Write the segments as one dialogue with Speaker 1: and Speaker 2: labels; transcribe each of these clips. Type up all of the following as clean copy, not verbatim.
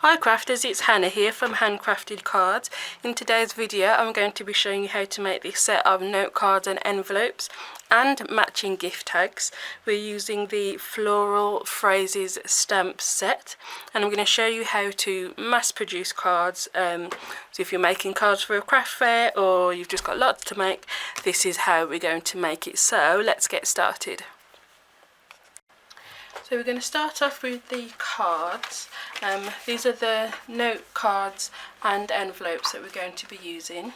Speaker 1: Hi crafters, it's Hannah here from Handcrafted Cards. In today's video I'm going to be showing you how to make this set of note cards and envelopes and matching gift tags. We're using the Floral Phrases stamp set, and I'm going to show you how to mass produce cards. So if you're making cards for a craft fair or you've just got lots to make, this is how we're going to make it. So let's get started. So we're going to start off with the cards. These are the note cards and envelopes that we're going to be using.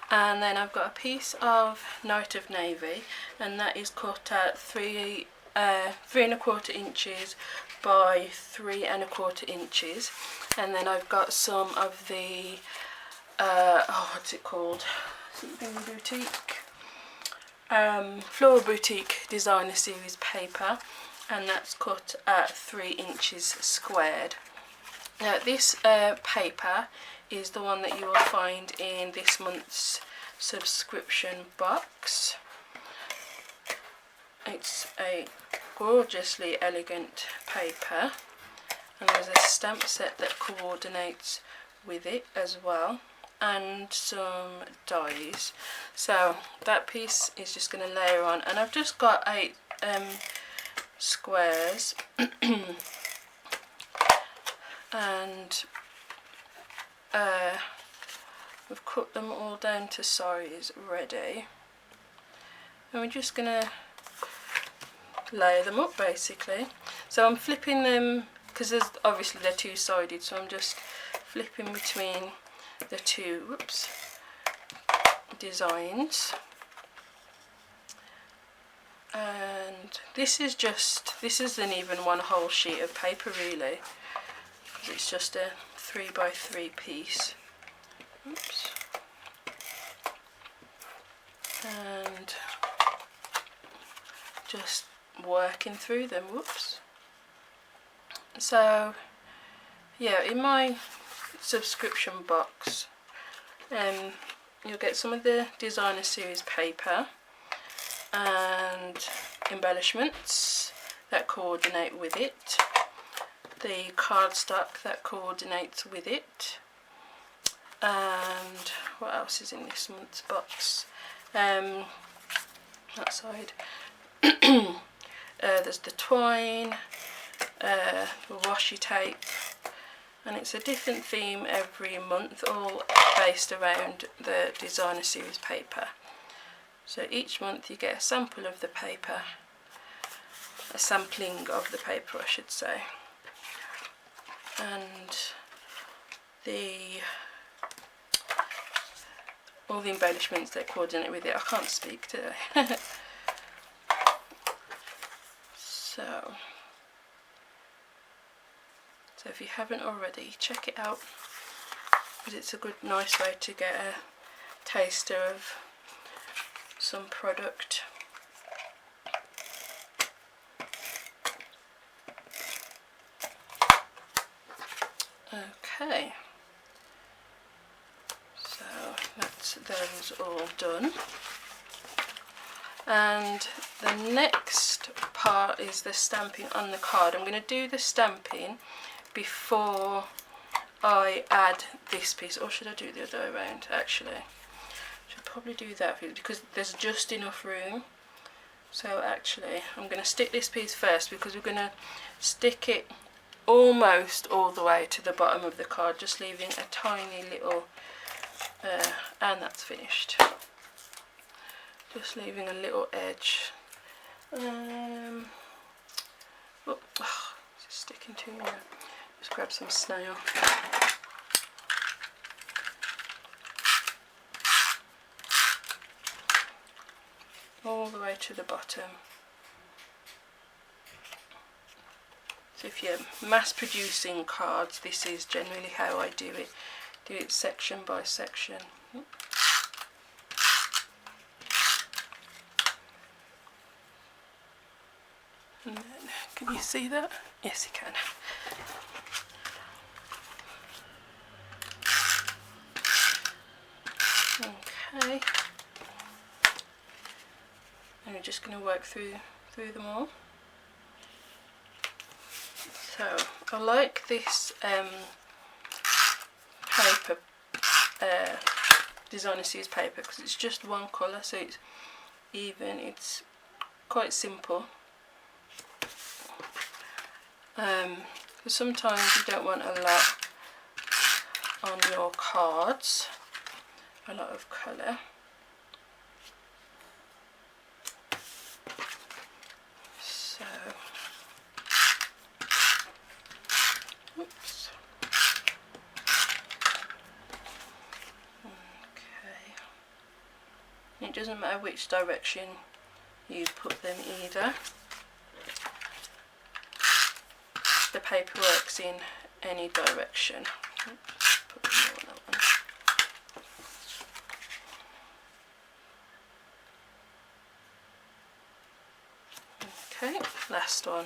Speaker 1: And then I've got a piece of Night of Navy, and that is cut at 3 3¼ inches by 3¼ inches. And then I've got some of the what's it called? Something boutique. Floral Boutique Designer Series paper, and that's cut at 3 inches squared. Now this paper is the one that you will find in this month's subscription box. It's a gorgeously elegant paper, and there's a stamp set that coordinates with it as well, and some dies. So that piece is just going to layer on, and I've just got 8 squares and we've cut them all down to size ready, and we're just gonna layer them up basically. So I'm flipping them because there's obviously they're two-sided, so I'm just flipping between the two designs. And this isn't even one whole sheet of paper really, because it's just a 3 by 3 piece. Oops. And just working through them. Whoops. So yeah, in my subscription box you'll get some of the designer series paper and embellishments that coordinate with it, the cardstock that coordinates with it, and what else is in this month's box? That side. There's the twine, the washi tape, and it's a different theme every month, all based around the designer series paper. So each month you get a sample of the paper, a sampling of the paper I should say, and all the embellishments that coordinate with it. I can't speak today. So if you haven't already, check it out, because it's a good nice way to get a taster of some product. Okay, so that's those all done, and the next part is the stamping on the card. I'm going to do the stamping before I add this piece, or should I do it the other way around actually? Should probably do that because there's just enough room. So actually I'm going to stick this piece first, because we're going to stick it almost all the way to the bottom of the card, just leaving a tiny little and that's finished, just leaving a little edge. It's sticking to me now. Just grab some snail. All the way to the bottom. So if you're mass producing cards, this is generally how I do it. Do it section by section. And then, can you see that? Yes, you can. Okay. And we're just going to work through them all. So I like this paper, designer series paper, because it's just one colour, so it's even, it's quite simple. Because sometimes you don't want a lot on your cards, a lot of colour. So, oops. Okay. It doesn't matter which direction you put them either. The paper works in any direction. Oops, put more on that one. Okay, last one. I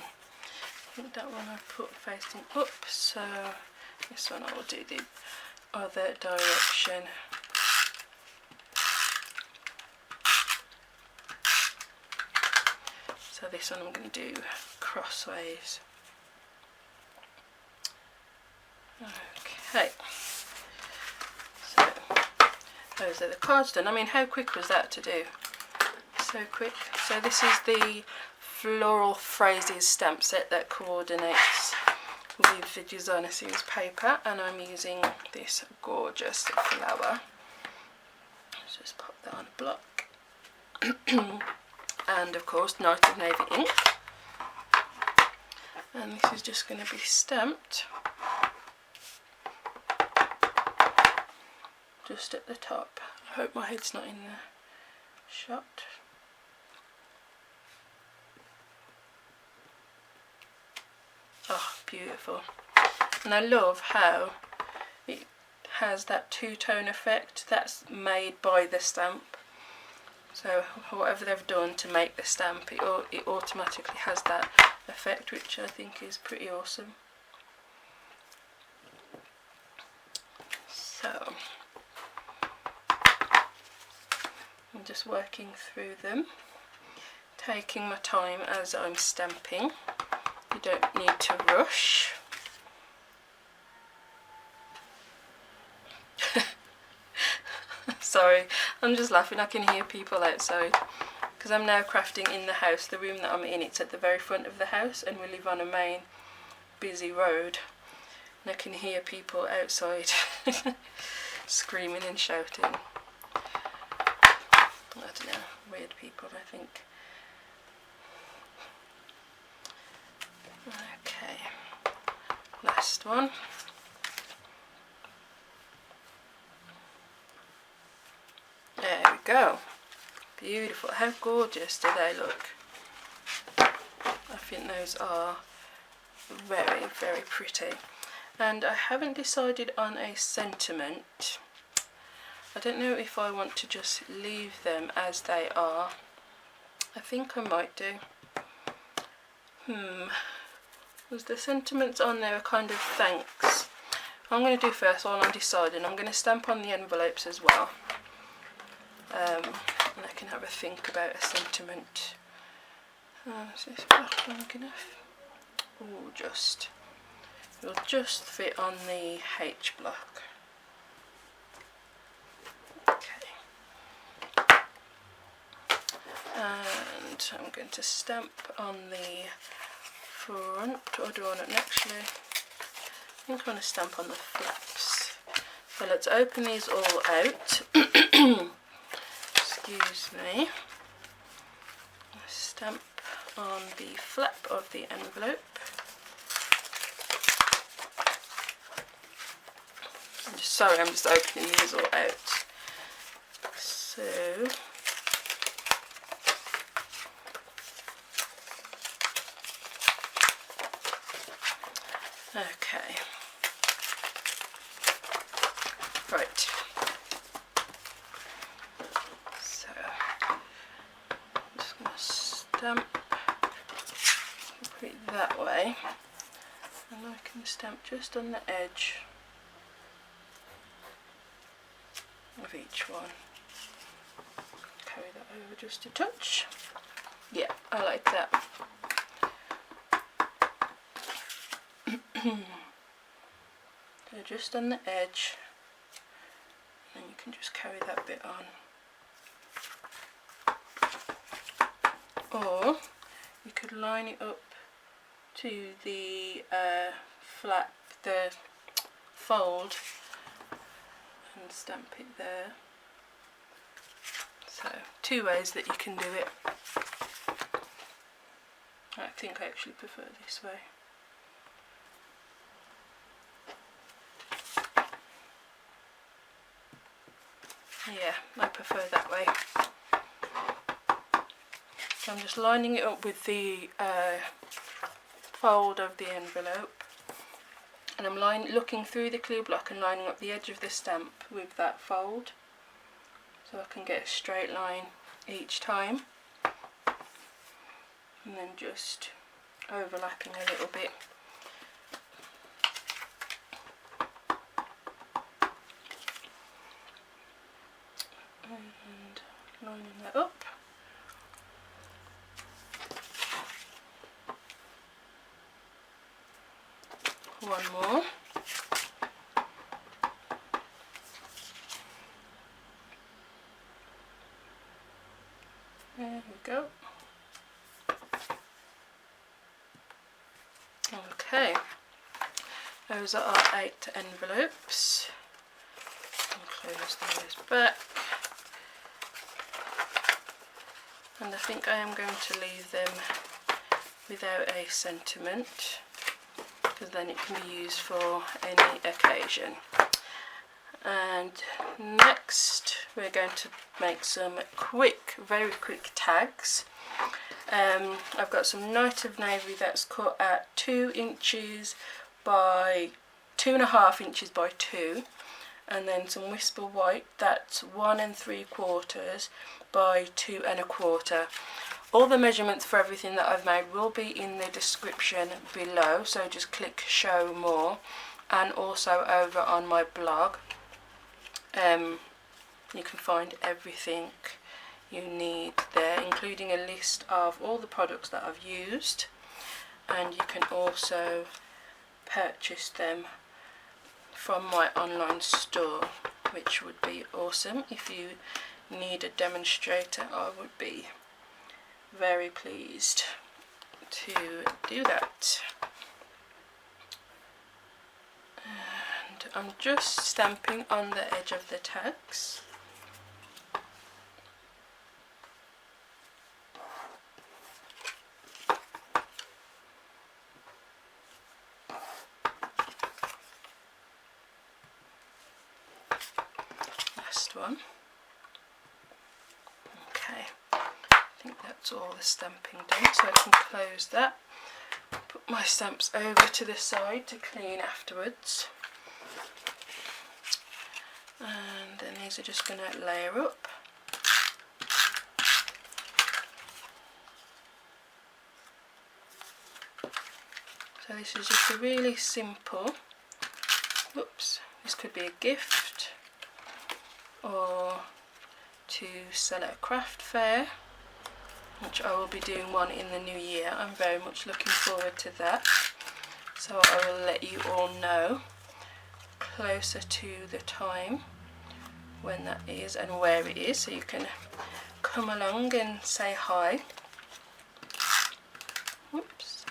Speaker 1: think that one I put facing up, so this one I will do the other direction. So this one I'm going to do crossways. Okay, so those are the cards done. I mean, how quick was that to do? So quick. So this is the Floral Phrases stamp set that coordinates with the designer series paper, and I'm using this gorgeous flower. Let's just pop that on a block. And of course Night of Navy ink, and this is just going to be stamped just at the top. I hope my head's not in the shot. Oh, beautiful. And I love how it has that two-tone effect that's made by the stamp. So whatever they've done to make the stamp, it automatically has that effect, which I think is pretty awesome. So I'm just working through them, taking my time as I'm stamping. You don't need to rush. Sorry, I'm just laughing. I can hear people outside because I'm now crafting in the house. The room that I'm in, it's at the very front of the house, and we live on a main busy road, and I can hear people outside screaming and shouting. I don't know, weird people, I think. Okay, last one. There we go. Beautiful. How gorgeous do they look? I think those are very, very pretty. And I haven't decided on a sentiment. I don't know if I want to just leave them as they are. I think I might do. Was the sentiments on there a kind of thanks? I'm going to do first while I'm deciding. I'm going to stamp on the envelopes as well. And I can have a think about a sentiment. Is this block long enough? Oh, it'll just fit on the H block. Okay. And I'm going to stamp on the front, or do I want it actually? I think I want to stamp on the flaps. So let's open these all out. Excuse me. Stamp on the flap of the envelope. I'm just opening these all out. So okay. Right. So I'm just going to stamp, put it that way, and I can stamp just on the edge of each one. Carry that over just a touch. Yeah, I like that. So just on the edge and you can just carry that bit on. Or you could line it up to the flap, the fold, and stamp it there. So 2 ways that you can do it. I think I actually prefer this way. Yeah, I prefer that way. So I'm just lining it up with the fold of the envelope, and I'm looking through the clear block and lining up the edge of the stamp with that fold, so I can get a straight line each time, and then just overlapping a little bit. And lining that up. One more. There we go. Okay, those are our 8 envelopes. And close those back. And I think I am going to leave them without a sentiment, because then it can be used for any occasion. And next we're going to make some very quick tags. I've got some Night of Navy that's cut at 2 inches by 2.5 inches by 2, and then some Whisper White that's 1 3/4 by 2 1/4. All the measurements for everything that I've made will be in the description below, so just click show more, and also over on my blog you can find everything you need there, including a list of all the products that I've used, and you can also purchase them from my online store, which would be awesome. If you need a demonstrator, I would be very pleased to do that. And I'm just stamping on the edge of the tags. Last one. Okay, I think that's all the stamping done, so I can close that, put my stamps over to the side to clean afterwards, and then these are just going to layer up. So this is just a really simple, this could be a gift or to sell at a craft fair, which I will be doing one in the new year. I'm very much looking forward to that, so I will let you all know closer to the time when that is and where it is, so you can come along and say hi. Whoops.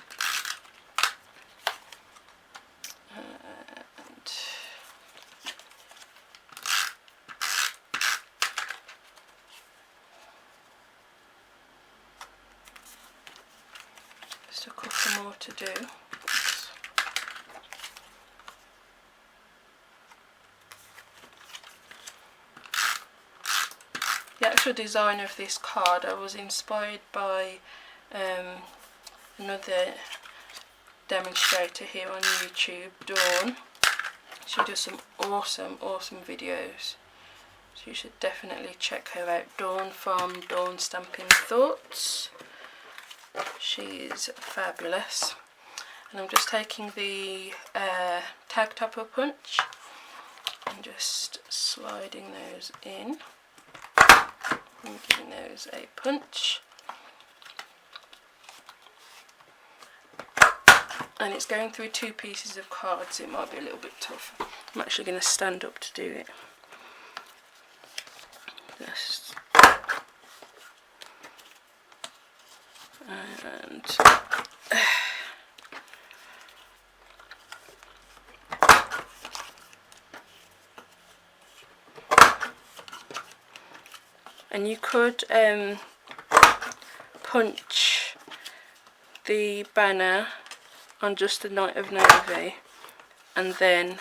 Speaker 1: And just a couple more to do. The actual design of this card, I was inspired by another demonstrator here on YouTube, Dawn. She does some awesome videos, so you should definitely check her out. Dawn from Dawn Stampin' Thoughts. She's fabulous. And I'm just taking the tag topper punch and just sliding those in and giving those a punch. And it's going through 2 pieces of cards, so it might be a little bit tough. I'm actually going to stand up to do it. Just and you could punch the banner on just the Night of Navy and then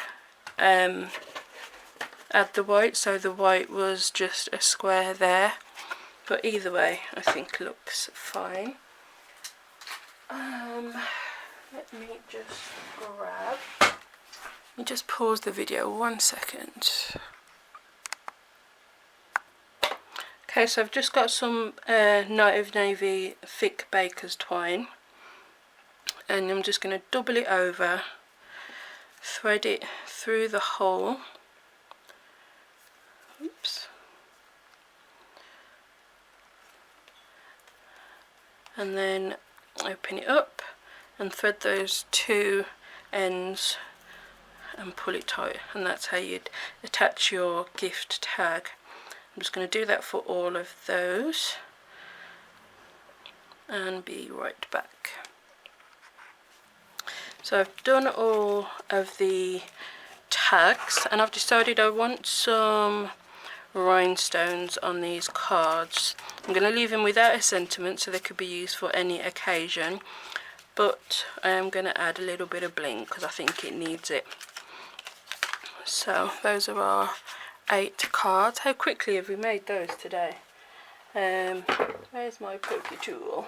Speaker 1: add the white, so the white was just a square there, but either way I think looks fine. Let me just grab, let me just pause the video 1 second. Okay, so I've just got some Night of Navy thick baker's twine, and I'm just going to double it over, thread it through the hole, oops, and then open it up and thread those two ends and pull it tight, and that's how you'd attach your gift tag. I'm just going to do that for all of those and be right back. So I've done all of the tags and I've decided I want some rhinestones on these cards. I'm going to leave them without a sentiment so they could be used for any occasion, but I am going to add a little bit of bling because I think it needs it. So those are our 8 cards. How quickly have we made those today? Where's my pokey tool?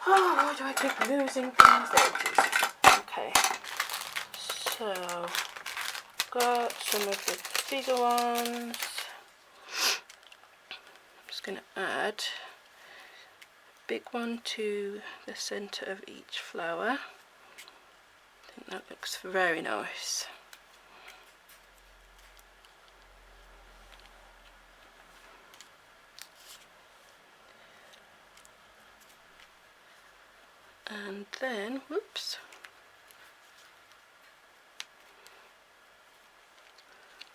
Speaker 1: Oh, why do I keep losing things? There it is. Okay, so got some of the bigger ones. I'm just going to add a big one to the centre of each flower. I think that looks very nice. And then, whoops,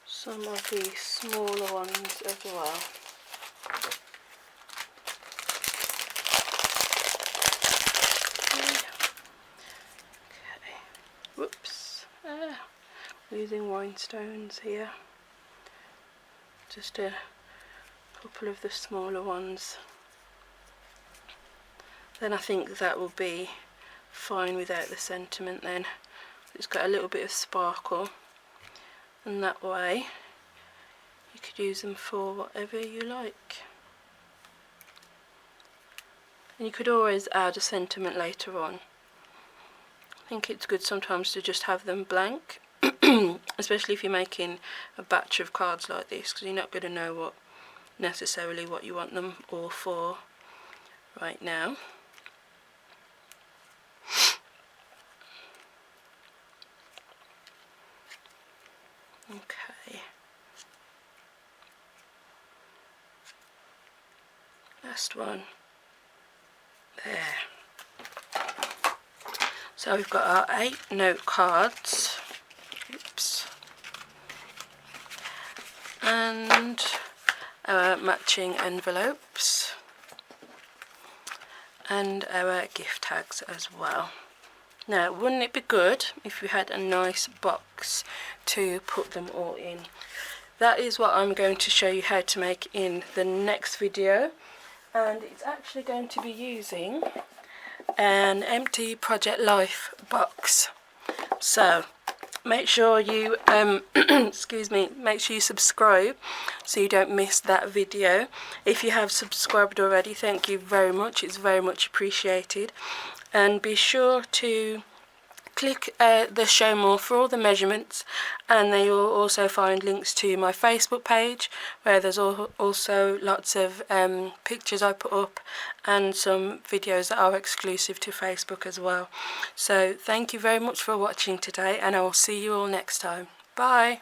Speaker 1: some of the smaller ones as well. Okay, whoops, losing rhinestones here. Just a couple of the smaller ones. Then I think that will be fine without the sentiment then. It's got a little bit of sparkle, and that way you could use them for whatever you like. And you could always add a sentiment later on. I think it's good sometimes to just have them blank, especially if you're making a batch of cards like this, because you're not going to know necessarily what you want them all for right now. Okay, last one there. So we've got our 8 note cards, oops, and our matching envelopes and our gift tags as well. Now, wouldn't it be good if we had a nice box to put them all in? That is what I'm going to show you how to make in the next video, and it's actually going to be using an empty Project Life box. So make sure you excuse me, make sure you subscribe so you don't miss that video. If you have subscribed already, thank you very much, it's very much appreciated. And be sure to click the show more for all the measurements, and then you'll also find links to my Facebook page where there's also lots of pictures I put up and some videos that are exclusive to Facebook as well. So thank you very much for watching today, and I will see you all next time. Bye.